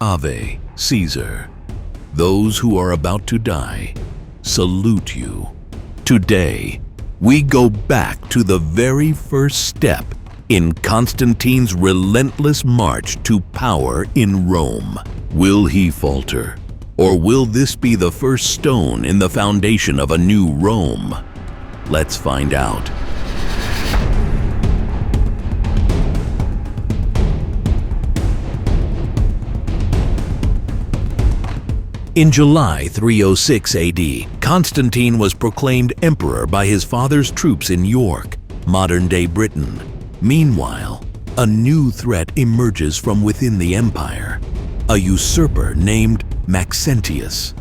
Ave, Caesar. Those who are about to die salute you. Today, we go back to the very first step in Constantine's relentless march to power in Rome. Will he falter? Or will this be the first stone in the foundation of a new Rome? Let's find out. In July 306 AD, Constantine was proclaimed emperor by his father's troops in York, modern-day Britain. Meanwhile, a new threat emerges from within the empire, a usurper named Maxentius.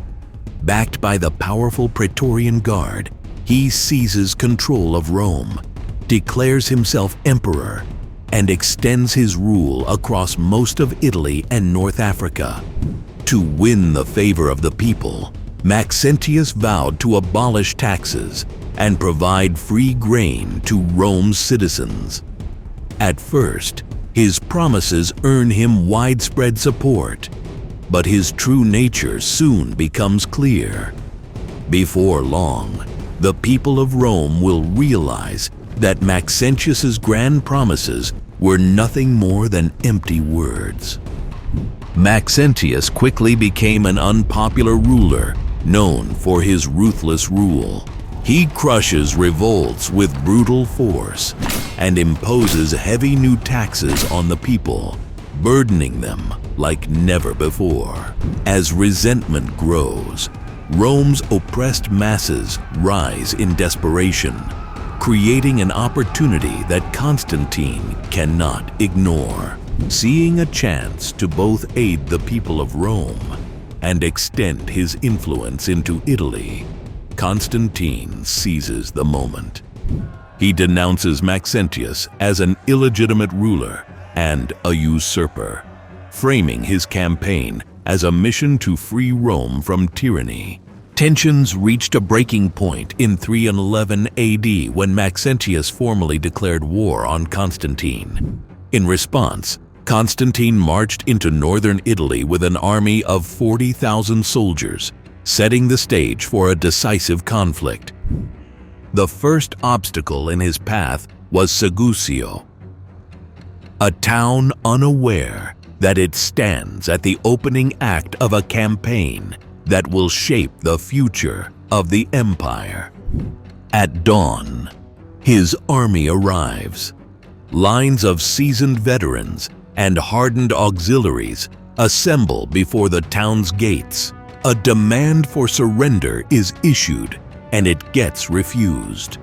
Backed by the powerful Praetorian Guard, he seizes control of Rome, declares himself emperor, and extends his rule across most of Italy and North Africa. To win the favor of the people, Maxentius vowed to abolish taxes and provide free grain to Rome's citizens. At first, his promises earn him widespread support, but his true nature soon becomes clear. Before long, the people of Rome will realize that Maxentius's grand promises were nothing more than empty words. Maxentius quickly became an unpopular ruler, known for his ruthless rule. He crushes revolts with brutal force and imposes heavy new taxes on the people, burdening them like never before. As resentment grows, Rome's oppressed masses rise in desperation, creating an opportunity that Constantine cannot ignore. Seeing a chance to both aid the people of Rome and extend his influence into Italy, Constantine seizes the moment. He denounces Maxentius as an illegitimate ruler and a usurper, framing his campaign as a mission to free Rome from tyranny. Tensions reached a breaking point in 311 AD when Maxentius formally declared war on Constantine. In response, Constantine marched into northern Italy with an army of 40,000 soldiers, setting the stage for a decisive conflict. The first obstacle in his path was Segusio, a town unaware that it stands at the opening act of a campaign that will shape the future of the empire. At dawn, his army arrives. Lines of seasoned veterans and hardened auxiliaries assemble before the town's gates. A demand for surrender is issued, and it gets refused.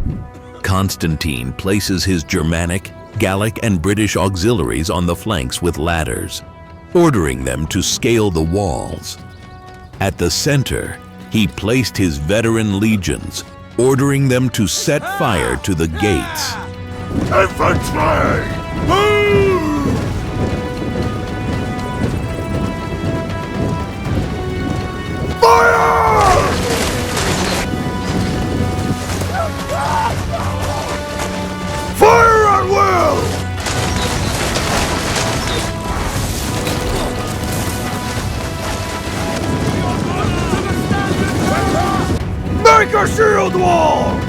Constantine places his Germanic, Gallic, and British auxiliaries on the flanks with ladders, ordering them to scale the walls. At the center, he placed his veteran legions, ordering them to set fire to the gates. Infantry! Move! Fire! Fire at will! Make a shield wall!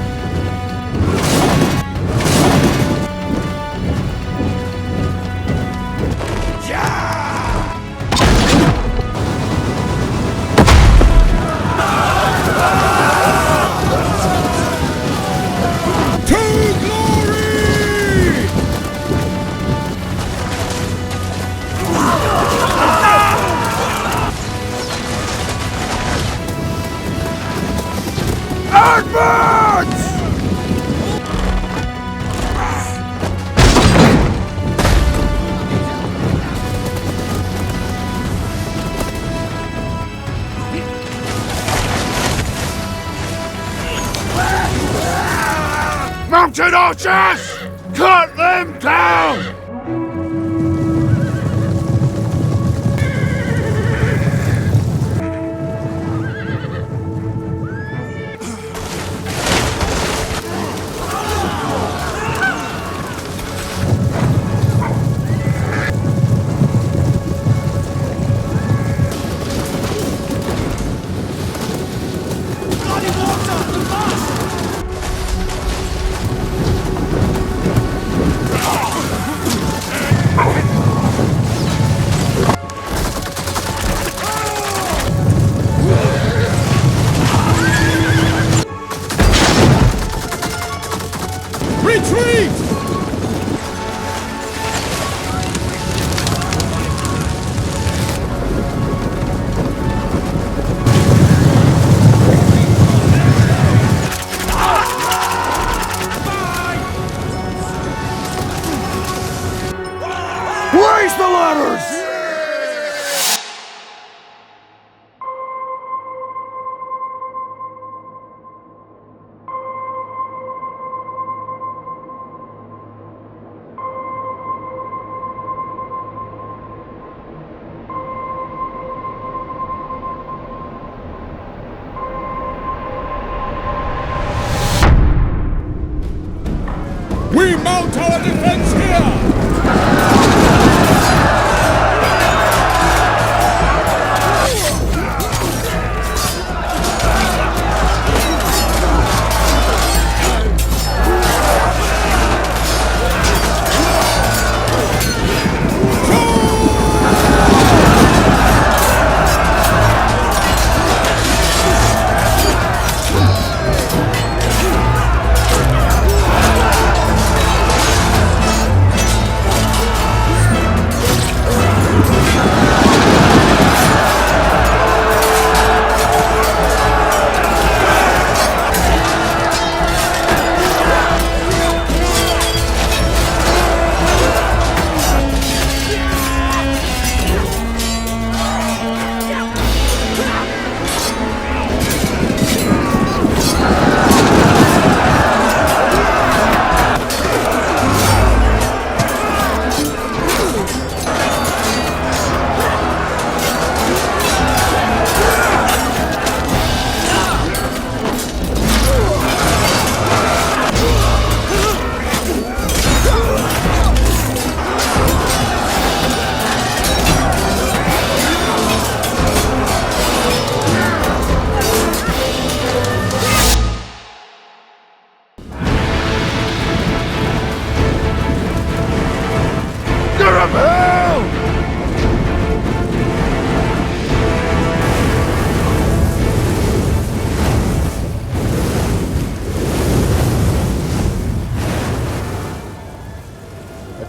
Advance! Mounted archers! Cut them down!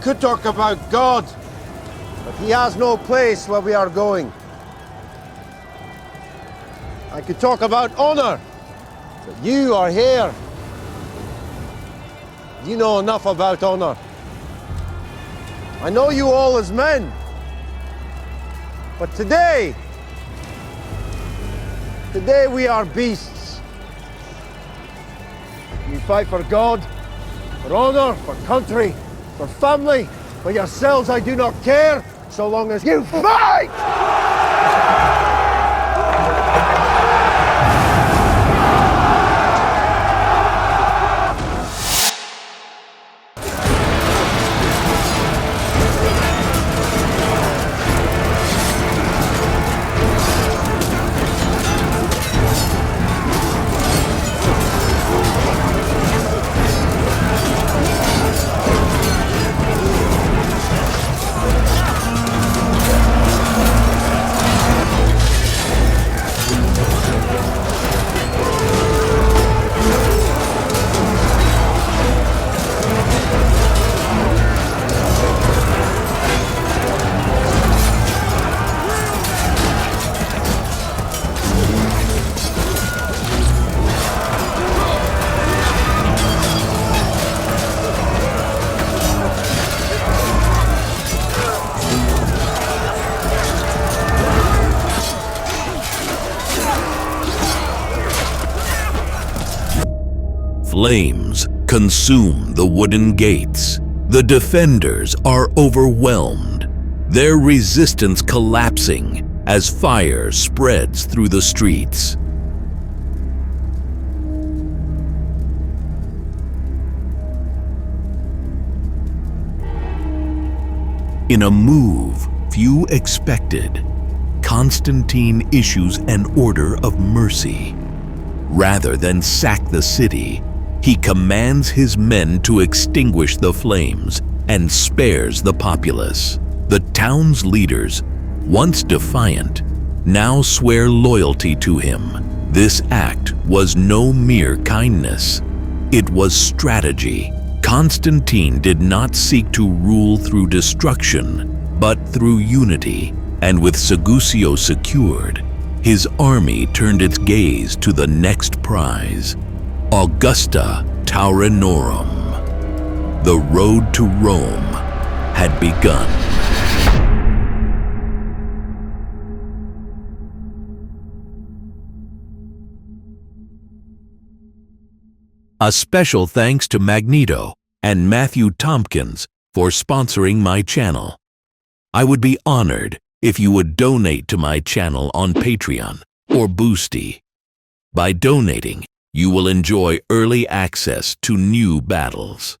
could talk about God, but he has no place where we are going. I could talk about honor, but you are here. You know enough about honor. I know you all as men, but today we are beasts. You fight for God, for honor, for country, for family, for yourselves I do not care, so long as you fight! Flames consume the wooden gates. The defenders are overwhelmed, their resistance collapsing as fire spreads through the streets. In a move few expected, Constantine issues an order of mercy. Rather than sack the city, he commands his men to extinguish the flames and spares the populace. The town's leaders, once defiant, now swear loyalty to him. This act was no mere kindness. It was strategy. Constantine did not seek to rule through destruction, but through unity. And with Segusio secured, his army turned its gaze to the next prize, Augusta Taurinorum. The road to Rome had begun. A special thanks to Magneto and Matthew Tompkins for sponsoring my channel. I would be honored if you would donate to my channel on Patreon or Boosty. By donating, you will enjoy early access to new battles.